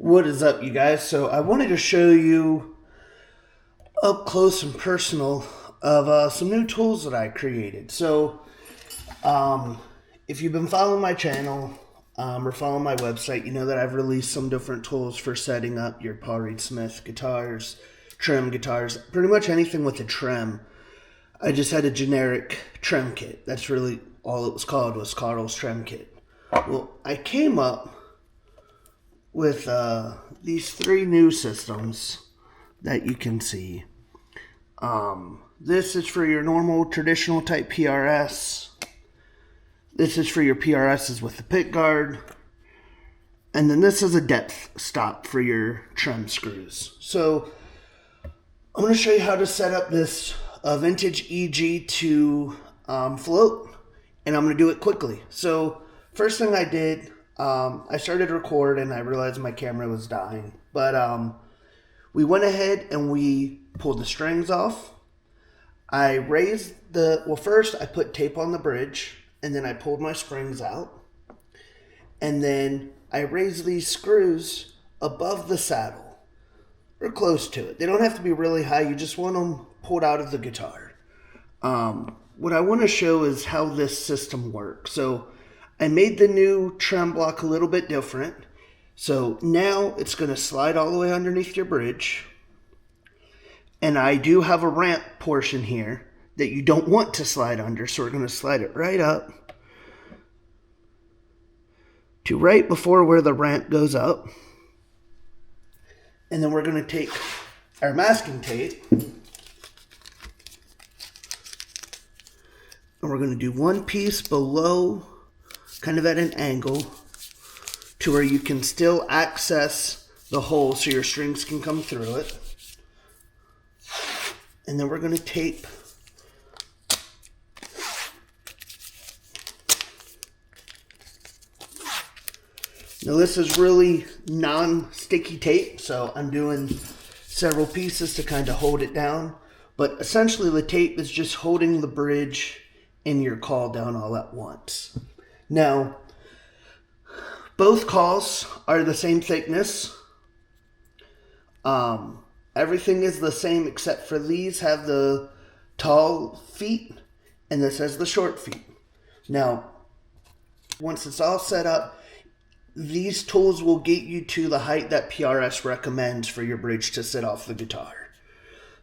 What is up, you guys? So I wanted to show you up close and personal of some new tools that I created. So if you've been following my channel or following my website, you know that I've released some different tools for setting up your Paul Reed Smith guitars, Trem guitars, pretty much anything with a Trem. I just had a generic Trem kit. That's really all it was Carl's Trem kit. Well, I came up with these three new systems that you can see. This is for your normal traditional type PRS. This is for your PRSs with the pick guard. And then this is a depth stop for your Trem screws. So I'm going to show you how to set up this vintage EG2 float, and I'm going to do it quickly. So first thing I did, I started to record and I realized my camera was dying. But we went ahead and we pulled the strings off. I raised first I put tape on the bridge, and then I pulled my springs out. And then I raised these screws above the saddle, or close to it. They don't have to be really high, you just want them pulled out of the guitar. What I want to show is how this system works. So I made the new Trem block a little bit different. So now it's going to slide all the way underneath your bridge. And I do have a ramp portion here that you don't want to slide under. So we're going to slide it right up to right before where the ramp goes up. And then we're going to take our masking tape and we're going to do one piece below, kind of at an angle, to where you can still access the hole so your strings can come through it. And then we're going to tape now this is really non-sticky tape, so I'm doing several pieces to kind of hold it down. But essentially the tape is just holding the bridge and your call down all at once. Now, both calls are the same thickness. Everything is the same except for these have the tall feet and this has the short feet. Now, once it's all set up, these tools will get you to the height that PRS recommends for your bridge to sit off the guitar.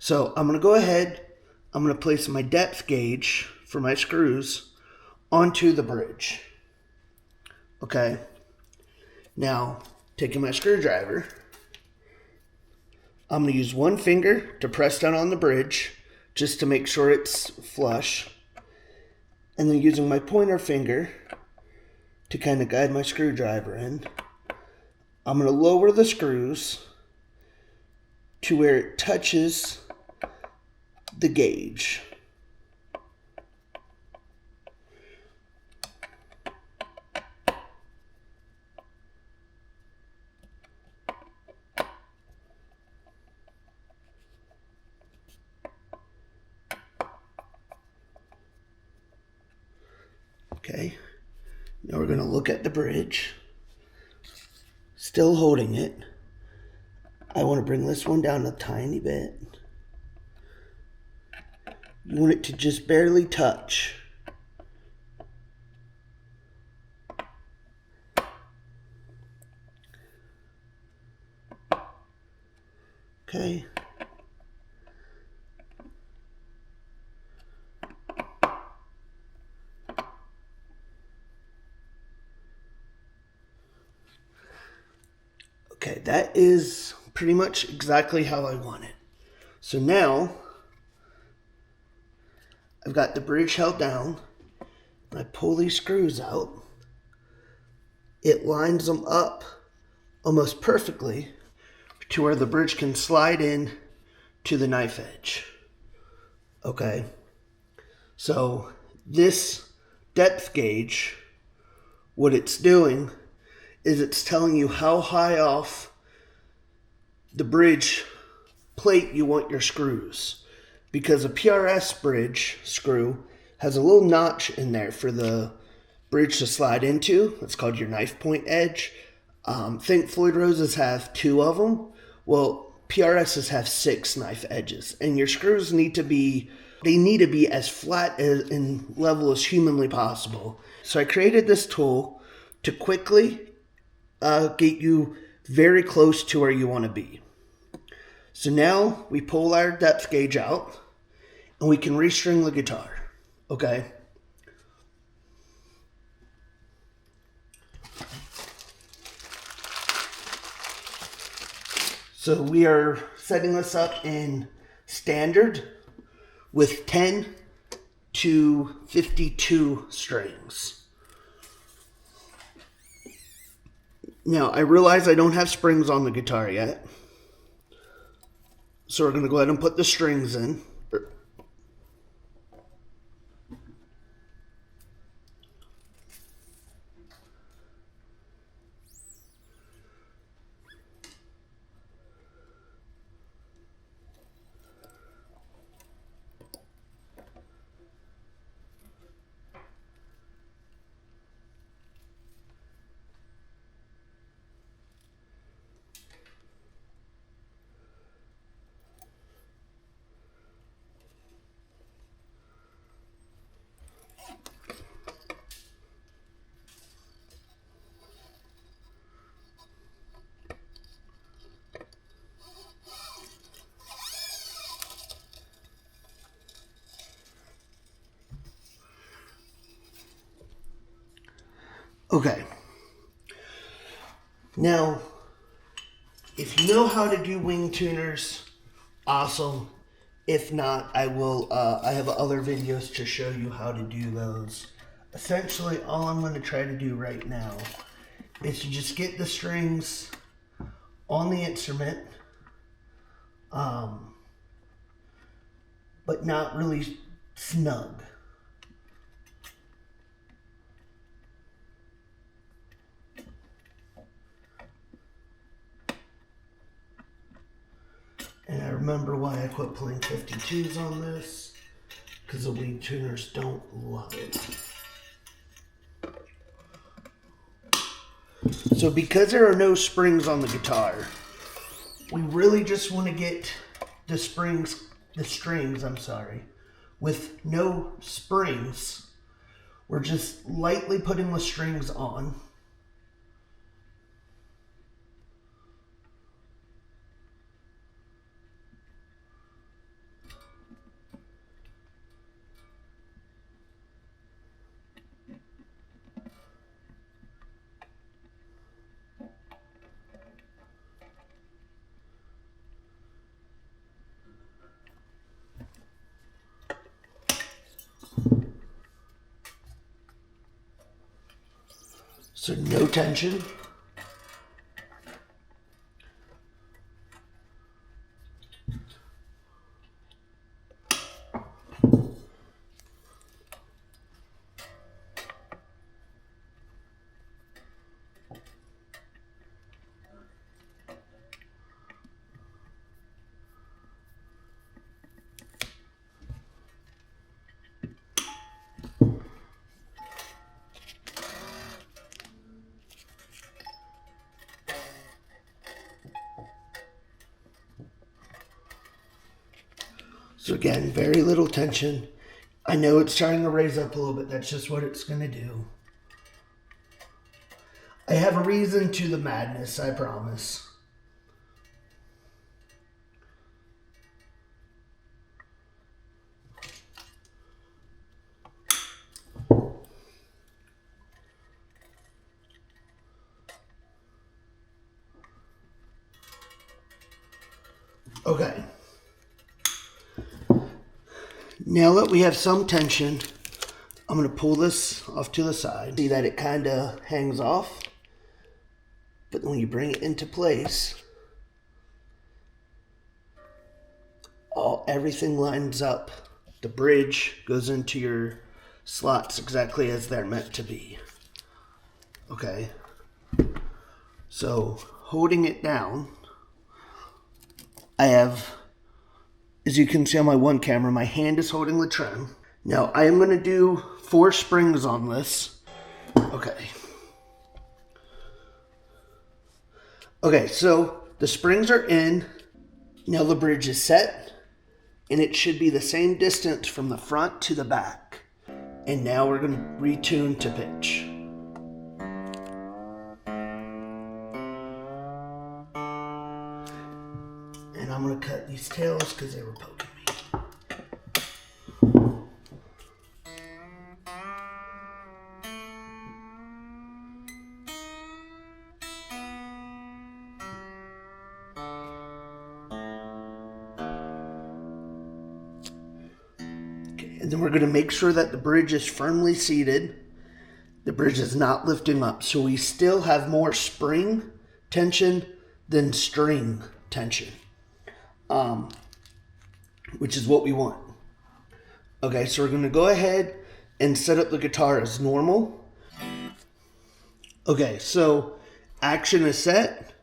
So I'm going to go ahead, I'm going to place my depth gauge for my screws onto the bridge. Okay, now taking my screwdriver, I'm going to use one finger to press down on the bridge just to make sure it's flush, and then using my pointer finger to kind of guide my screwdriver in, I'm going to lower the screws to where it touches the gauge. Okay, now we're going to look at the bridge, still holding it. I want to bring this one down a tiny bit. You want it to just barely touch. Okay. Okay, that is pretty much exactly how I want it. So now, I've got the bridge held down. When I pull these screws out, it lines them up almost perfectly to where the bridge can slide in to the knife edge. Okay, so this depth gauge, what it's doing is it's telling you how high off the bridge plate you want your screws. Because a PRS bridge screw has a little notch in there for the bridge to slide into. It's called your knife point edge. Think Floyd Roses have 2 of them. Well, PRSs have 6 knife edges, and your screws need to be as flat and level as humanly possible. So I created this tool to quickly get you very close to where you want to be. So now we pull our depth gauge out and we can restring the guitar. Okay. So we are setting this up in standard with 10 to 52 strings. Now, I realize I don't have springs on the guitar yet. So we're going to go ahead and put the strings in. Okay. Now, if you know how to do wing tuners, awesome. If not, I have other videos to show you how to do those. Essentially, all I'm going to try to do right now is to just get the strings on the instrument, but not really snug. And I remember why I quit playing 52s on this, because the wing tuners don't love it. So because there are no springs on the guitar, we really just want to get the strings, with no springs. We're just lightly putting the strings on. So no tension. So again, very little tension. I know it's starting to raise up a little bit. That's just what it's going to do. I have a reason to the madness, I promise. Okay. Now that we have some tension, I'm going to pull this off to the side. See that it kind of hangs off, but when you bring it into place, everything lines up. The bridge goes into your slots exactly as they're meant to be. Okay. So holding it down, I have, as you can see on my one camera, my hand is holding the trem. Now I am going to do 4 springs on this. Okay. Okay, so the springs are in. Now the bridge is set, and it should be the same distance from the front to the back. And now we're going to retune to pitch. And I'm going to cut these tails because they were poking me. And then we're going to make sure that the bridge is firmly seated. The bridge is not lifting up. So we still have more spring tension than string tension, which is what we want. Okay, so we're going to go ahead and set up the guitar as normal. Okay, so action is set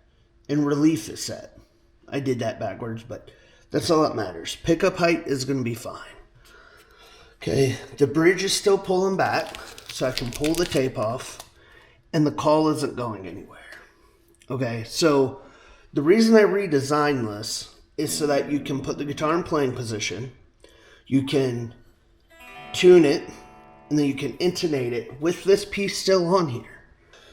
and relief is set. I did that backwards, but that's all that matters. Pickup height is going to be fine. Okay, the bridge is still pulling back, so I can pull the tape off, and the call isn't going anywhere. Okay, so the reason I redesigned this is so that you can put the guitar in playing position, you can tune it, and then you can intonate it with this piece still on here.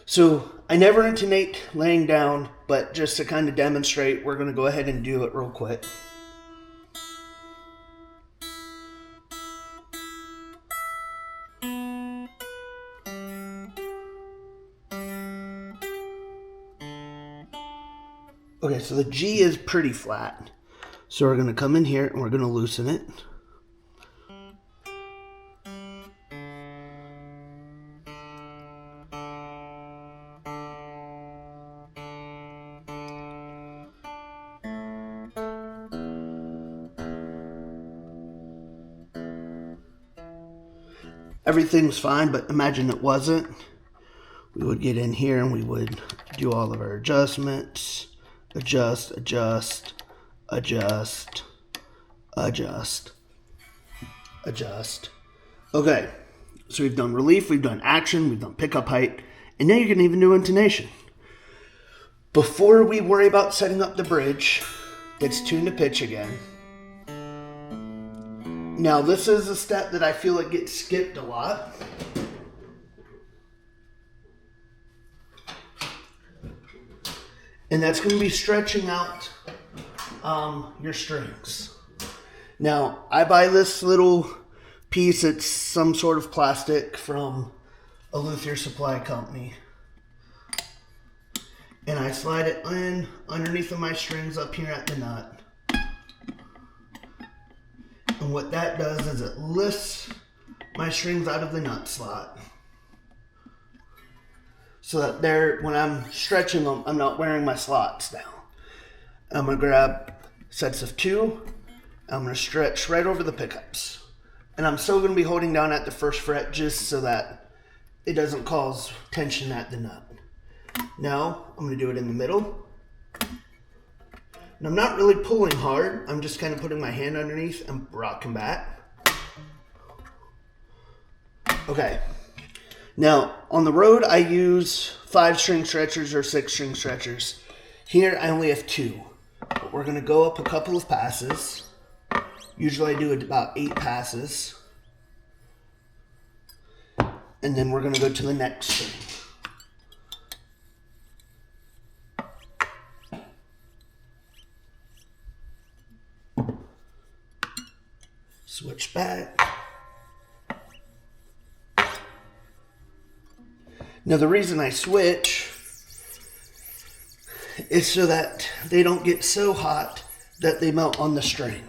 So I never intonate laying down, but just to kind of demonstrate, we're going to go ahead and do it real quick. Okay, so the G is pretty flat. So we're going to come in here and we're going to loosen it. Everything's fine, but imagine it wasn't. We would get in here and we would do all of our adjustments. Adjust, adjust, adjust, adjust, adjust. Okay, so we've done relief, we've done action, we've done pickup height, and now you can even do intonation. Before we worry about setting up the bridge, it's tuned to pitch again. Now this is a step that I feel like gets skipped a lot. And that's going to be stretching out your strings. Now, I buy this little piece. It's some sort of plastic from a luthier supply company. And I slide it in underneath of my strings up here at the nut. And what that does is it lifts my strings out of the nut slot. So that when I'm stretching them, I'm not wearing my slots down. I'm going to grab sets of 2. I'm going to stretch right over the pickups. And I'm still going to be holding down at the first fret just so that it doesn't cause tension at the nut. Now, I'm going to do it in the middle. And I'm not really pulling hard. I'm just kind of putting my hand underneath and rocking back. Okay. Now, on the road, I use 5-string stretchers or 6-string stretchers. Here, I only have 2. But we're going to go up a couple of passes. Usually, I do about 8 passes. And then we're going to go to the next string. Switch back. Now the reason I switch is so that they don't get so hot that they melt on the string.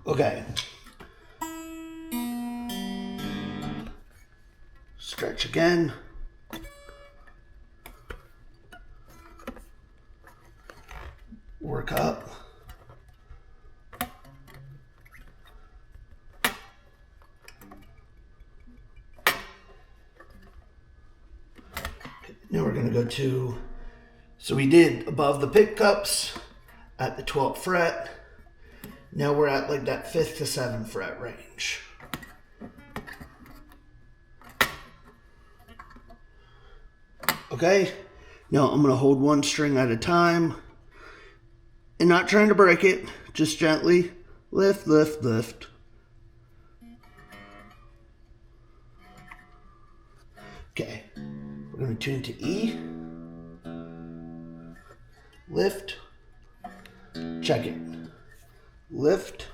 Okay. Stretch again. Work up. Now we're going to go to, so we did above the pickups, at the 12th fret. Now we're at like that 5th to 7th fret range. Okay, now I'm going to hold one string at a time and not trying to break it, just gently lift, lift, lift. Okay, we're going to tune to E, lift, check it, lift,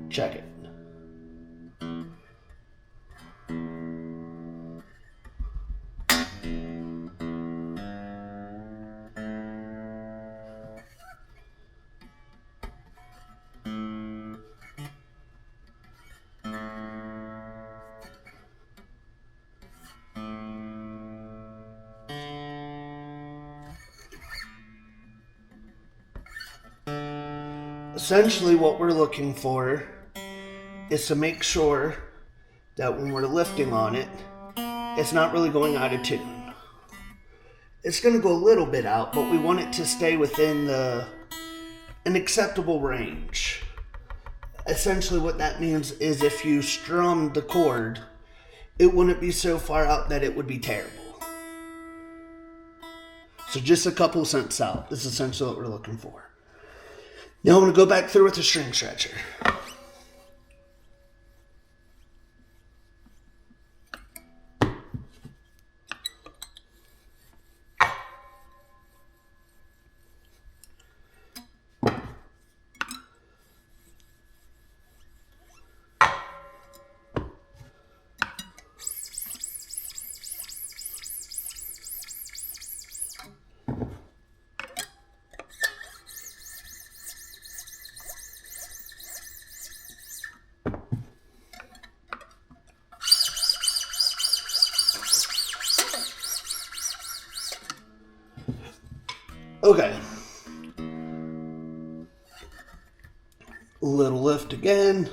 check it. Essentially what we're looking for is to make sure that when we're lifting on it, it's not really going out of tune. It's going to go a little bit out, but we want it to stay within an acceptable range. Essentially what that means is if you strummed the chord, it wouldn't be so far out that it would be terrible. So just a couple cents out is essentially what we're looking for. Now I'm going to go back through with the string stretcher. Okay. A little lift again.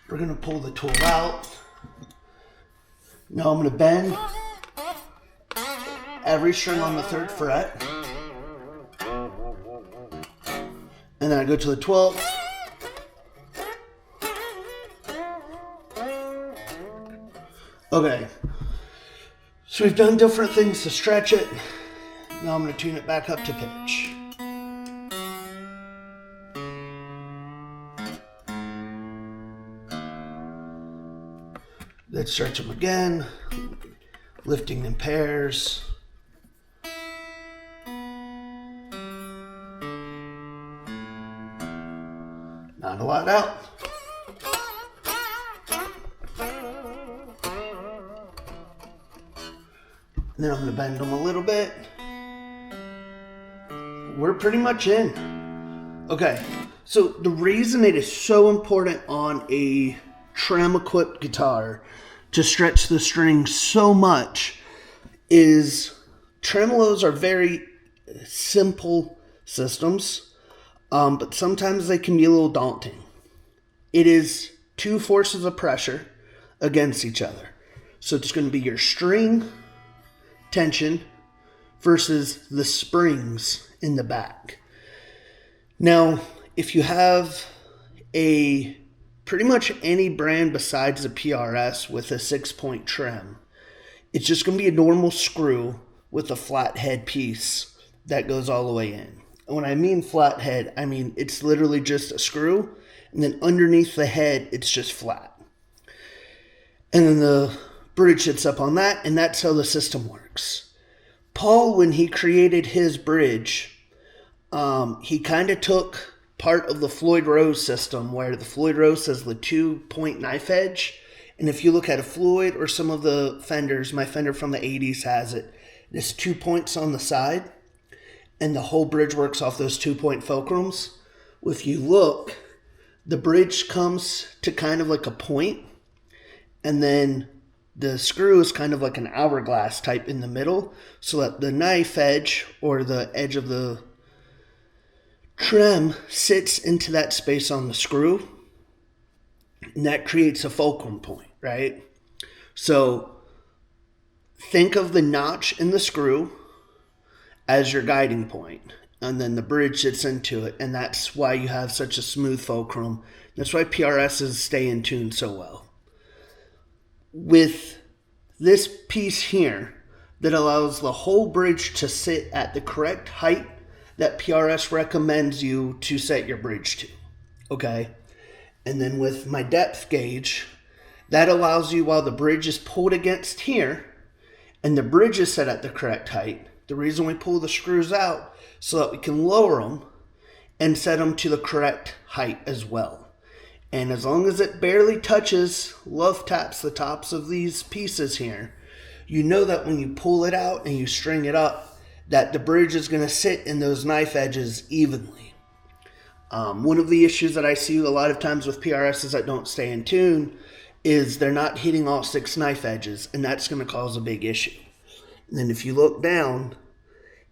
We're going to pull the tool out. Now I'm going to bend every string on the 3rd fret. And then I go to the 12th. Okay. So we've done different things to stretch it. Now I'm going to tune it back up to pitch. Let's stretch them again, lifting in pairs. Not a lot out. And then I'm going to bend them a little bit. We're pretty much in. Okay, so the reason it is so important on a Trem equipped guitar to stretch the strings so much is tremolos are very simple systems, but sometimes they can be a little daunting. It is 2 forces of pressure against each other. So it's going to be your string tension versus the springs in the back. Now, if you have a pretty much any brand besides the PRS with a 6-point trem, it's just going to be a normal screw with a flat head piece that goes all the way in. And when I mean flat head, I mean it's literally just a screw, and then underneath the head, it's just flat. And then the bridge sits up on that, and that's how the system works. Paul, when he created his bridge, he kind of took part of the Floyd Rose system, where the Floyd Rose has the 2-point knife edge. And if you look at a Floyd or some of the Fenders, my Fender from the 80s has it. There's 2 points on the side, and the whole bridge works off those 2-point fulcrums. If you look, the bridge comes to kind of like a point, and then the screw is kind of like an hourglass type in the middle, so that the knife edge or the edge of the trem sits into that space on the screw, and that creates a fulcrum point, right? So think of the notch in the screw as your guiding point, and then the bridge sits into it, and that's why you have such a smooth fulcrum. That's why PRSs stay in tune so well. With this piece here that allows the whole bridge to sit at the correct height that PRS recommends you to set your bridge to, okay? And then with my depth gauge, that allows you, while the bridge is pulled against here and the bridge is set at the correct height, the reason we pull the screws out so that we can lower them and set them to the correct height as well. And as long as it barely touches, love taps the tops of these pieces here, you know that when you pull it out and you string it up, that the bridge is going to sit in those knife edges evenly. One of the issues that I see a lot of times with PRSs that don't stay in tune is they're not hitting all 6 knife edges, and that's going to cause a big issue. And then if you look down,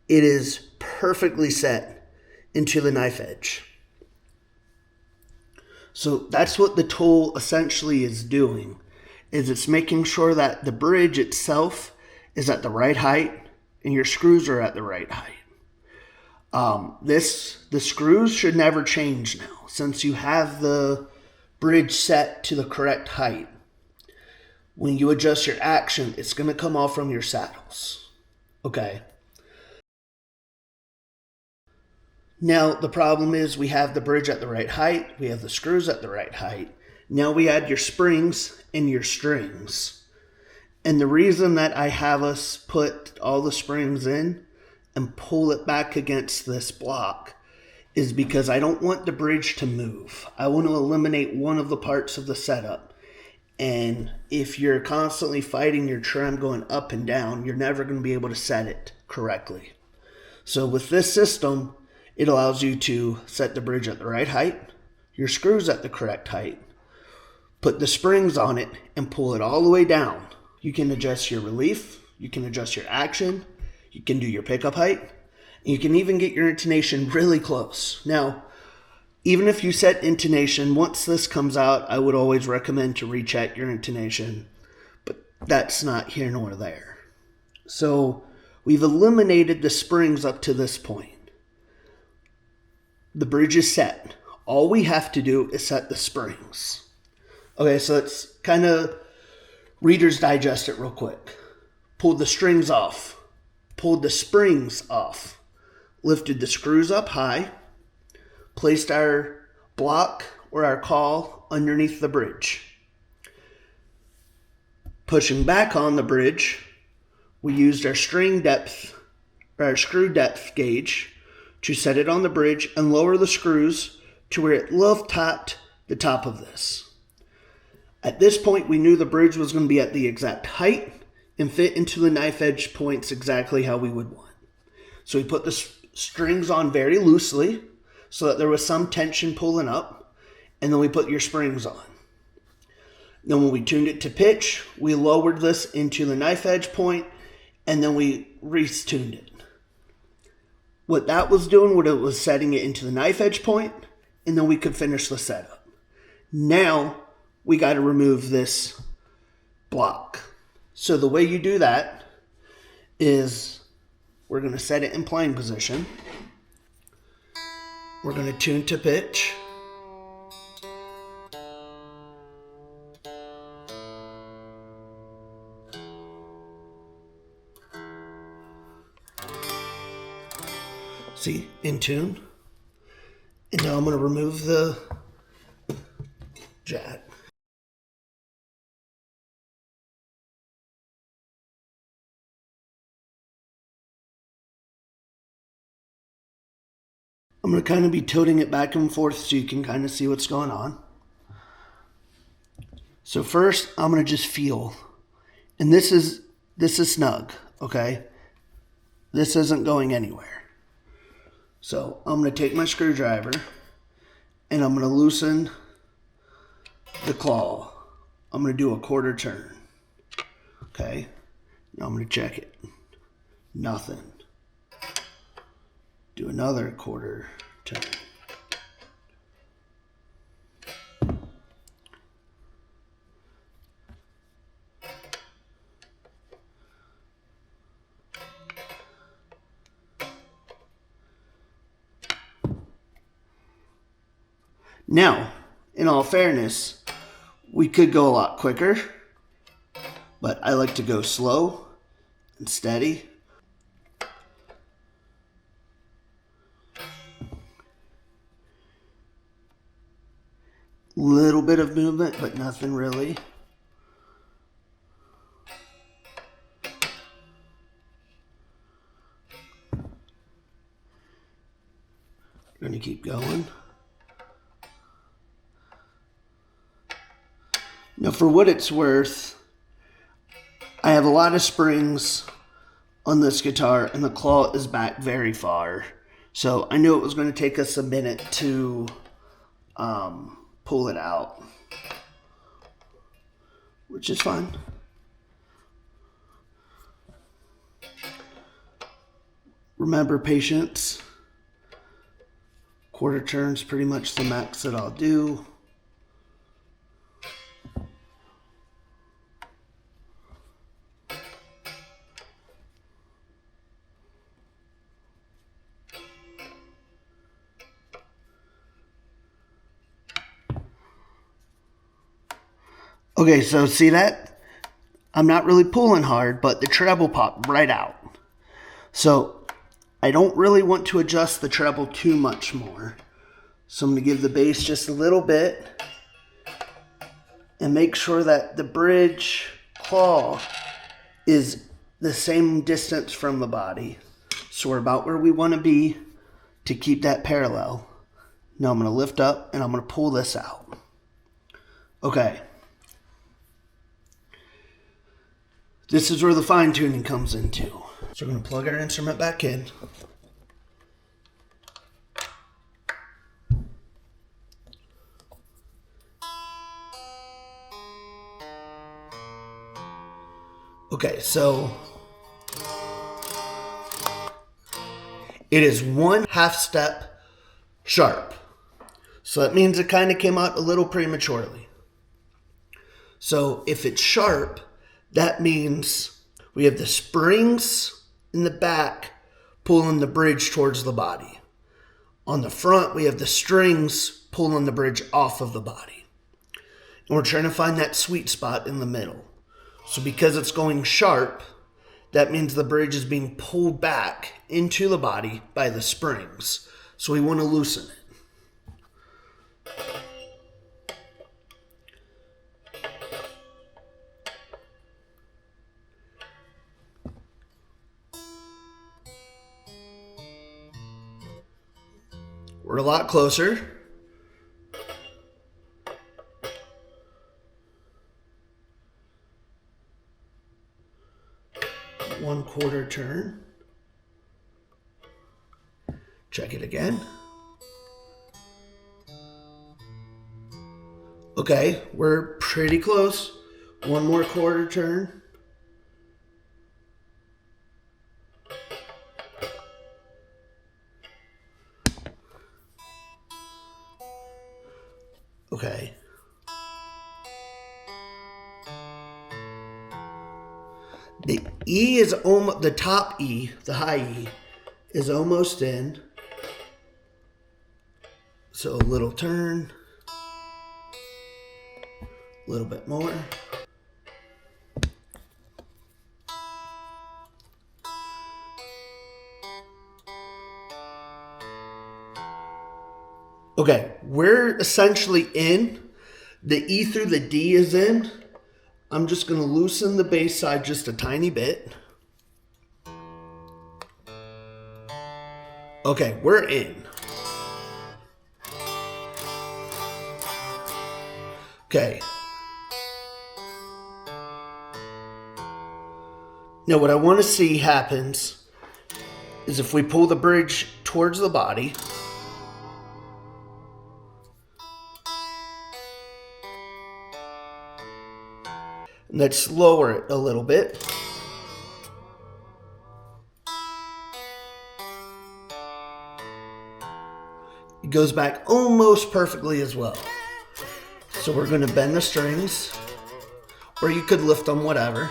it is perfectly set into the knife edge. So that's what the tool essentially is doing, is it's making sure that the bridge itself is at the right height and your screws are at the right height. The screws should never change now, since you have the bridge set to the correct height. When you adjust your action, it's going to come off from your saddles. Okay. Now, the problem is we have the bridge at the right height. We have the screws at the right height. Now we add your springs and your strings. And the reason that I have us put all the springs in and pull it back against this block is because I don't want the bridge to move. I want to eliminate one of the parts of the setup. And if you're constantly fighting your trem going up and down, you're never going to be able to set it correctly. So with this system, it allows you to set the bridge at the right height, your screws at the correct height, put the springs on it, and pull it all the way down. You can adjust your relief, you can adjust your action, you can do your pickup height, and you can even get your intonation really close. Now, even if you set intonation, once this comes out, I would always recommend to recheck your intonation, but that's not here nor there. So we've eliminated the springs up to this point. The bridge is set. All we have to do is set the springs. Okay, so let's kind of Reader's Digest it real quick. Pulled the strings off. Pulled the springs off. Lifted the screws up high. Placed our block or our caul underneath the bridge. Pushing back on the bridge, we used our string depth, or our screw depth gauge, to set it on the bridge and lower the screws to where it love tapped the top of this. At this point, we knew the bridge was going to be at the exact height and fit into the knife edge points exactly how we would want. So we put the strings on very loosely so that there was some tension pulling up, and then we put your springs on. Then when we tuned it to pitch, we lowered this into the knife edge point, and then we retuned it. What that was doing, it was setting it into the knife edge point, and then we could finish the setup. Now, we got to remove this block. So the way you do that is we're going to set it in playing position. We're going to tune to pitch. See, in tune. And now I'm going to remove the jack. I'm going to kind of be tilting it back and forth so you can kind of see what's going on. So first, I'm going to just feel. And this is snug, okay? This isn't going anywhere. So I'm going to take my screwdriver and I'm going to loosen the claw. I'm going to do a quarter turn. Okay. Now I'm going to check it. Nothing. Do another quarter turn. Now, in all fairness, we could go a lot quicker, but I like to go slow and steady. Little bit of movement, but nothing really. Gonna keep going. Now, for what it's worth, I have a lot of springs on this guitar, and the claw is back very far. So I knew it was going to take us a minute to pull it out, which is fine. Remember, patience. Quarter turn's pretty much the max that I'll do. Okay, so see that? I'm not really pulling hard, but the treble popped right out. So I don't really want to adjust the treble too much more. So I'm going to give the bass just a little bit and make sure that the bridge claw is the same distance from the body. So we're about where we want to be to keep that parallel. Now I'm going to lift up and I'm going to pull this out. Okay. This is where the fine tuning comes into. So we're going to plug our instrument back in. Okay, so it is 1/2 step sharp. So that means it kind of came out a little prematurely. So if it's sharp, that means we have the springs in the back pulling the bridge towards the body. On the front, we have the strings pulling the bridge off of the body. And we're trying to find that sweet spot in the middle. So because it's going sharp, that means the bridge is being pulled back into the body by the springs. So we want to loosen it. We're a lot closer. One-quarter turn. Check it again. Okay, we're pretty close. One more quarter turn. Okay. The E is almost, the top E, the high E, is almost in. So a little turn. A little bit more. Okay, we're essentially in. The E through the D is in. I'm just going to loosen the bass side just a tiny bit. Okay, we're in. Okay. Now what I want to see happens is if we pull the bridge towards the body, let's lower it a little bit. It goes back almost perfectly as well. So we're going to bend the strings, or you could lift them, whatever.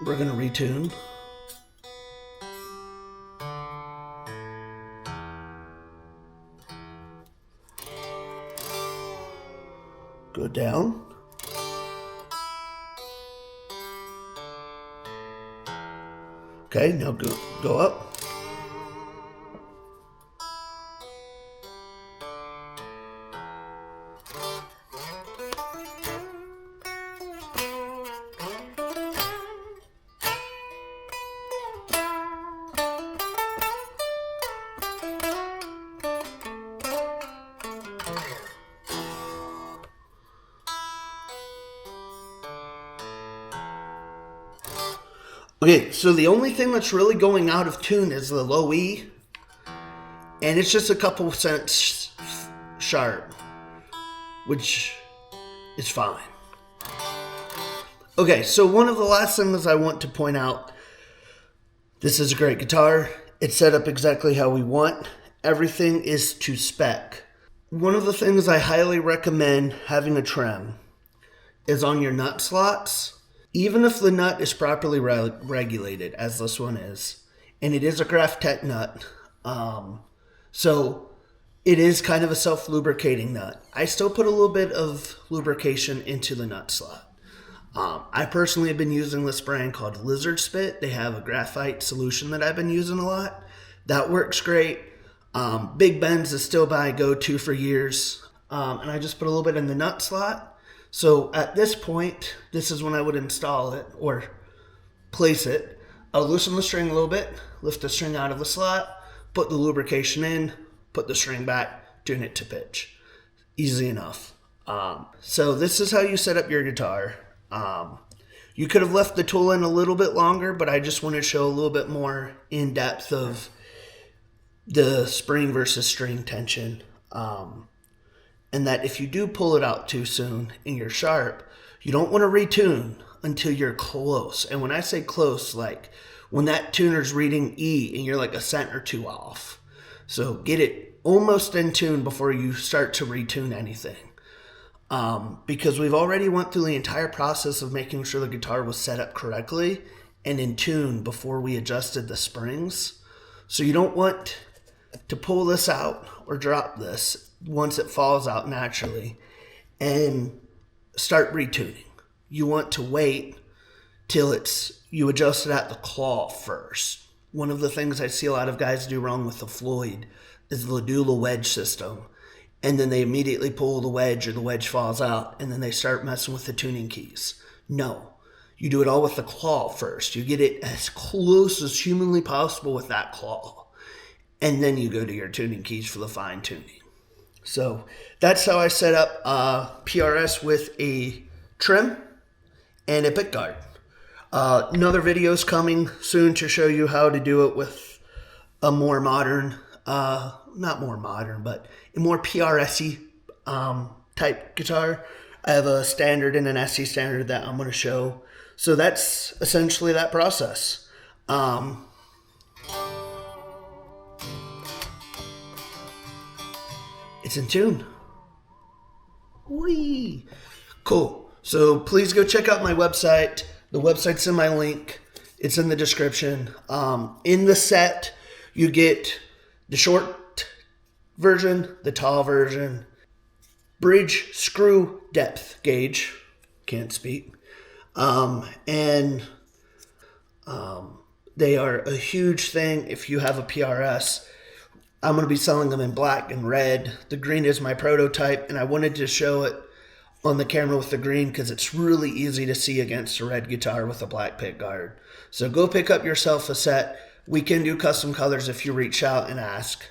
We're going to retune. Go down. Okay, now go up. Okay, so the only thing that's really going out of tune is the low E, and it's just a couple cents sharp, which is fine. Okay, so one of the last things I want to point out, this is a great guitar. It's set up exactly how we want. Everything is to spec. One of the things I highly recommend having a Trem is on your nut slots. Even if the nut is properly regulated, as this one is, and it is a Graphtec nut, so it is kind of a self-lubricating nut. I still put a little bit of lubrication into the nut slot. I personally have been using this brand called Lizard Spit. They have a graphite solution that I've been using a lot. That works great. Big Ben's is still my go-to for years, and I just put a little bit in the nut slot. So at this point, this is when I would install it or place it. I'll loosen the string a little bit, lift the string out of the slot, put the lubrication in, put the string back, tune it to pitch. Easy enough. So this is how you set up your guitar. You could have left the tool in a little bit longer, but I just want to show a little bit more in depth of the spring versus string tension. And that if you do pull it out too soon and you're sharp, you don't want to retune until you're close. And when I say close, like when that tuner's reading E and you're like a cent or two off. So get it almost in tune before you start to retune anything. Because we've already went through the entire process of making sure the guitar was set up correctly and in tune before we adjusted the springs. So you don't want to pull this out or drop this once it falls out naturally and start retuning. You want to wait till you adjust it at the claw first. One of the things I see a lot of guys do wrong with the Floyd is the Dula wedge system. And then they immediately pull the wedge or the wedge falls out and then they start messing with the tuning keys. No, you do it all with the claw first. You get it as close as humanly possible with that claw. And then you go to your tuning keys for the fine tuning. So that's how I set up PRS with a Trem and a pickguard. Another video is coming soon to show you how to do it with a more modern, not more modern, but a more PRS-y type guitar. I have a standard and an SE standard that I'm going to show. So that's essentially that process. It's in tune. Whee! Cool. So please go check out my website. The website's in my link. It's in the description. In the set, you get the short version, the tall version, bridge screw depth gauge. Can't speak. And they are a huge thing if you have a PRS. I'm going to be selling them in black and red. The green is my prototype, and I wanted to show it on the camera with the green because it's really easy to see against a red guitar with a black pickguard. So go pick up yourself a set. We can do custom colors if you reach out and ask.